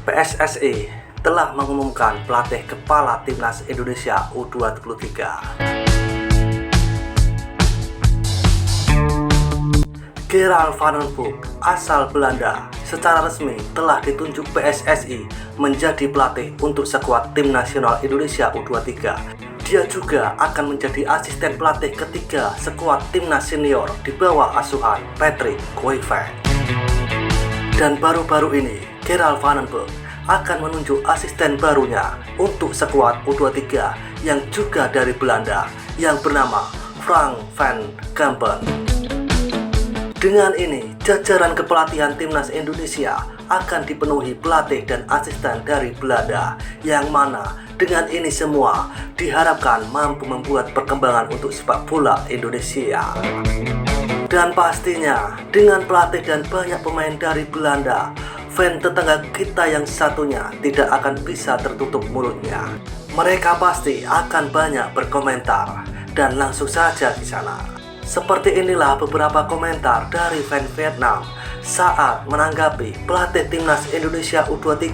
PSSI telah mengumumkan pelatih kepala Timnas Indonesia U23. Gerald van den Bosch, asal Belanda, secara resmi telah ditunjuk PSSI menjadi pelatih untuk skuad Tim Nasional Indonesia U23. Dia juga akan menjadi asisten pelatih ketiga skuad Timnas Senior di bawah asuhan Patrick Kluivert. Dan baru-baru ini, Gerald van den Bosch akan menunjuk asisten barunya untuk skuad U23 yang juga dari Belanda yang bernama Frank van Kampen. Dengan ini, jajaran kepelatihan Timnas Indonesia akan dipenuhi pelatih dan asisten dari Belanda, yang mana dengan ini semua diharapkan mampu membuat perkembangan untuk sepak bola Indonesia. Dan pastinya dengan pelatih dan banyak pemain dari Belanda, fan tetangga kita yang satunya tidak akan bisa tertutup mulutnya. Mereka pasti akan banyak berkomentar, dan langsung saja di sana. Seperti inilah beberapa komentar dari fan Vietnam saat menanggapi pelatih Timnas Indonesia U23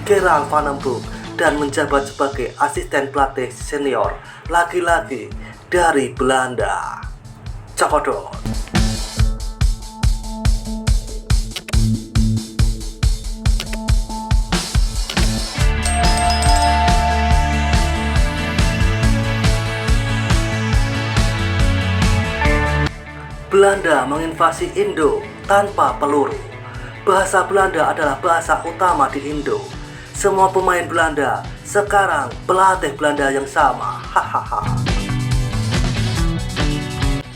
Gerald van den Bosch dan menjabat sebagai asisten pelatih senior laki-laki dari Belanda. Cokodot. Belanda menginvasi Indo tanpa peluru. Bahasa Belanda adalah bahasa utama di Indo. Semua pemain Belanda sekarang pelatih Belanda yang sama. Hahaha.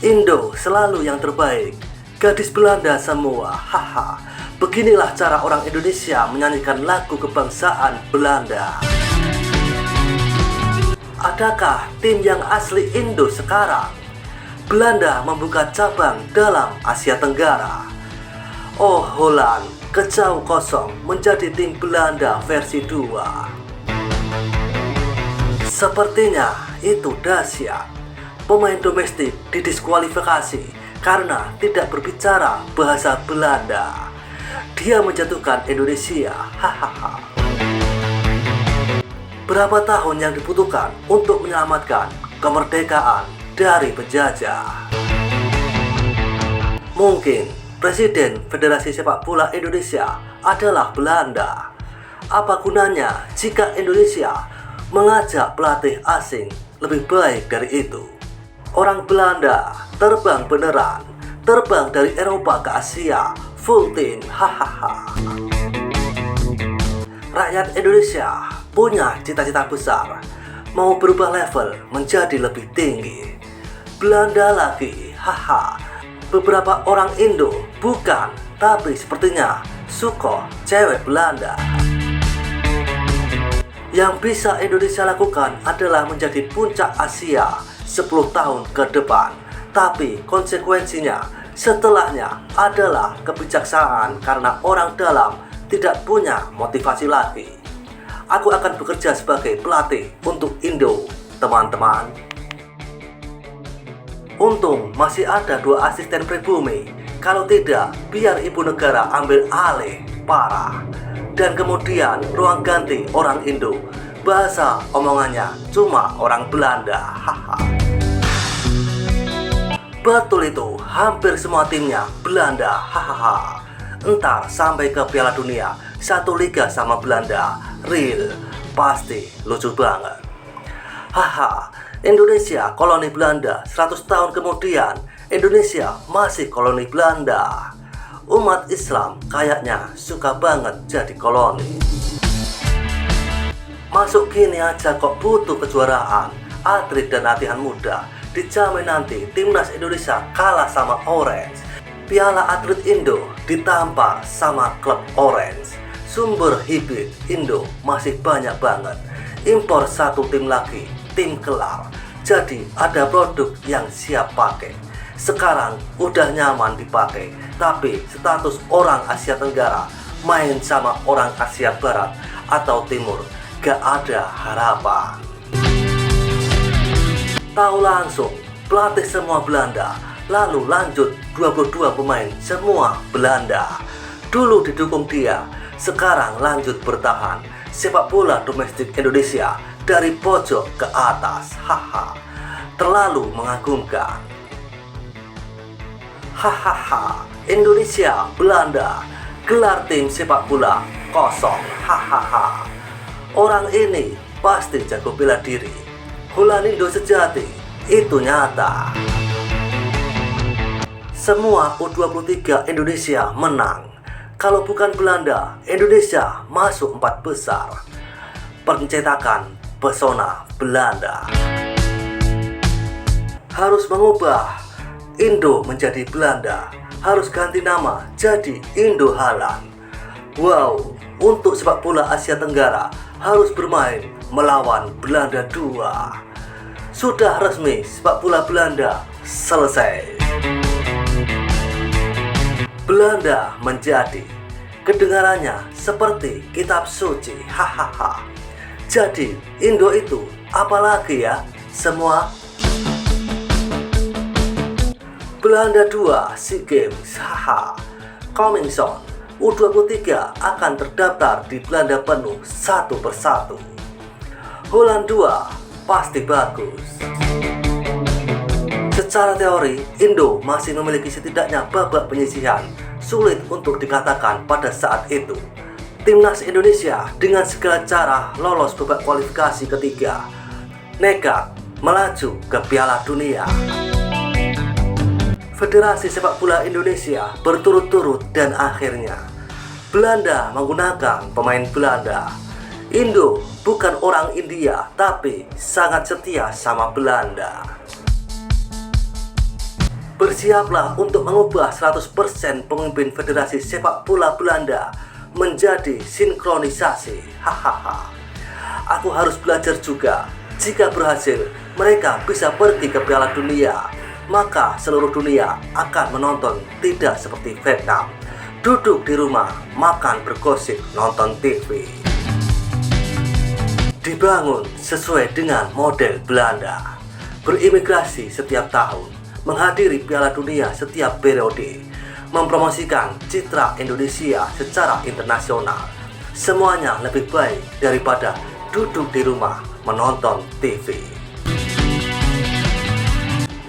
Indo selalu yang terbaik. Gadis Belanda semua. Haha. Beginilah cara orang Indonesia menyanyikan lagu kebangsaan Belanda. Adakah tim yang asli Indo sekarang? Belanda membuka cabang dalam Asia Tenggara. Oh Holland, kejauh kosong menjadi tim Belanda versi 2. Sepertinya itu dahsyat. Pemain domestik didiskualifikasi karena tidak berbicara bahasa Belanda. Dia menjatuhkan Indonesia. Hahaha. Berapa tahun yang dibutuhkan untuk menyelamatkan kemerdekaan dari penjajah? Mungkin Presiden Federasi Sepak Bola Indonesia adalah Belanda. Apa gunanya jika Indonesia mengajak pelatih asing lebih baik dari itu? Orang Belanda terbang beneran, terbang dari Eropa ke Asia, full team. Hahaha. Rakyat Indonesia punya cita-cita besar, mau berubah level menjadi lebih tinggi. Belanda lagi, haha. Beberapa orang Indo bukan, tapi sepertinya suka cewek Belanda. Yang bisa Indonesia lakukan adalah menjadi puncak Asia 10 tahun ke depan. Tapi konsekuensinya setelahnya adalah kebijaksanaan karena orang dalam tidak punya motivasi lagi. Aku akan bekerja sebagai pelatih untuk Indo, teman-teman. Untung masih ada 2 asisten pribumi. Kalau tidak, biar ibu negara ambil alih. Parah. Dan kemudian ruang ganti orang Indo. Bahasa omongannya cuma orang Belanda. Haha. Betul itu, hampir semua timnya Belanda. Hahaha. Entar sampai ke Piala Dunia, satu liga sama Belanda. Real, pasti lucu banget. Haha. Indonesia koloni Belanda, 100 tahun kemudian Indonesia masih koloni Belanda. Umat Islam kayaknya suka banget jadi koloni. Masuk gini aja kok butuh kejuaraan. Atlet dan latihan muda. Dijamin nanti Timnas Indonesia kalah sama Orange. Piala Atlet Indo ditampar sama klub Orange. Sumber hibrid Indo masih banyak banget. Impor satu tim lagi, tim kelar. Jadi ada produk yang siap pakai. Sekarang udah nyaman dipakai, tapi status orang Asia Tenggara main sama orang Asia Barat atau Timur gak ada harapan. Tahu langsung pelatih semua Belanda, lalu lanjut 22 pemain semua Belanda. Dulu didukung dia, Sekarang lanjut bertahan. Sepak bola domestik Indonesia dari pojok ke atas. Haha. Terlalu mengagumkan. Hahaha. Indonesia Belanda. Gelar tim sepak bola kosong. Hahaha. Orang ini pasti jago bela diri. Holanindo sejati, itu nyata. Semua U23 Indonesia menang. Kalau bukan Belanda, Indonesia masuk 4 besar. Pencetakan pesona Belanda. Harus mengubah Indo menjadi Belanda. Harus ganti nama jadi Indo Halan. Wow, untuk sepak bola Asia Tenggara harus bermain melawan Belanda 2. Sudah resmi sepak bola Belanda selesai. Belanda menjadi, kedengarannya seperti kitab suci. Hahaha. Jadi Indo itu apalagi ya semua? Belanda 2 SEA Games. Haha. Coming soon. U23 akan terdaftar di Belanda penuh satu persatu. Holland 2 pasti bagus. Secara teori, Indo masih memiliki setidaknya babak penyisihan. Sulit untuk dikatakan pada saat itu. Timnas Indonesia dengan segala cara lolos babak kualifikasi ketiga. Nekat melaju ke Piala Dunia. Federasi Sepak Bola Indonesia berturut-turut dan akhirnya Belanda menggunakan pemain Belanda. Indo bukan orang India tapi sangat setia sama Belanda. Bersiaplah untuk mengubah 100% pemimpin Federasi Sepak Bola Belanda menjadi sinkronisasi. Hahaha. Aku harus belajar juga. Jika berhasil, mereka bisa pergi ke Piala Dunia. Maka seluruh dunia akan menonton, tidak seperti Vietnam. Duduk di rumah, makan bergosip, nonton TV. Dibangun sesuai dengan model Belanda. Berimigrasi setiap tahun. Menghadiri Piala Dunia setiap periode, mempromosikan citra Indonesia secara internasional. Semuanya lebih baik daripada duduk di rumah menonton TV.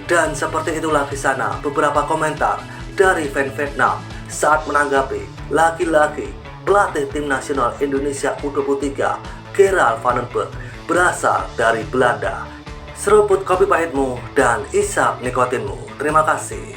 Dan seperti itulah di sana beberapa komentar dari fan Vietnam saat menanggapi lagi-lagi pelatih tim nasional Indonesia U23 Gerald van den Berg berasal dari Belanda. Seruput kopi pahitmu dan isap nikotinmu. Terima kasih.